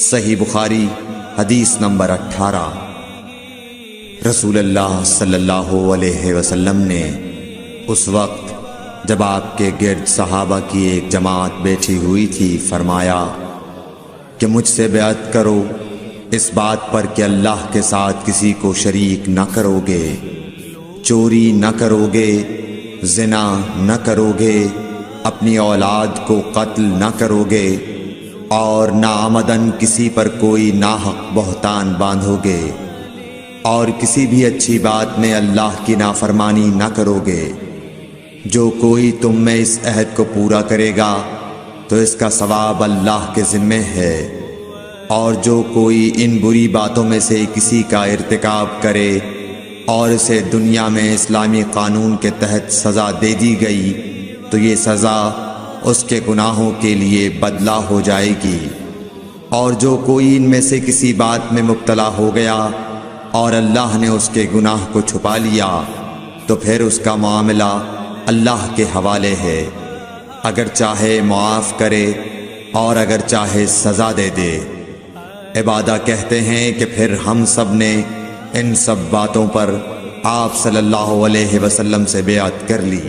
صحیح بخاری حدیث نمبر 18۔ رسول اللہ صلی اللہ علیہ وسلم نے اس وقت جب آپ کے گرد صحابہ کی ایک جماعت بیٹھی ہوئی تھی فرمایا کہ مجھ سے بیعت کرو اس بات پر کہ اللہ کے ساتھ کسی کو شریک نہ کرو گے، چوری نہ کرو گے، زنا نہ کرو گے، اپنی اولاد کو قتل نہ کرو گے، اور ناعمدن کسی پر کوئی ناحق بہتان باندھو گے، اور کسی بھی اچھی بات میں اللہ کی نافرمانی نہ کرو گے۔ جو کوئی تم میں اس عہد کو پورا کرے گا تو اس کا ثواب اللہ کے ذمے ہے، اور جو کوئی ان بری باتوں میں سے کسی کا ارتکاب کرے اور اسے دنیا میں اسلامی قانون کے تحت سزا دے دی گئی تو یہ سزا اس کے گناہوں کے لیے بدلہ ہو جائے گی، اور جو کوئی ان میں سے کسی بات میں مبتلا ہو گیا اور اللہ نے اس کے گناہ کو چھپا لیا تو پھر اس کا معاملہ اللہ کے حوالے ہے، اگر چاہے معاف کرے اور اگر چاہے سزا دے دے۔ عبادہ کہتے ہیں کہ پھر ہم سب نے ان سب باتوں پر آپ صلی اللہ علیہ وسلم سے بیعت کر لی۔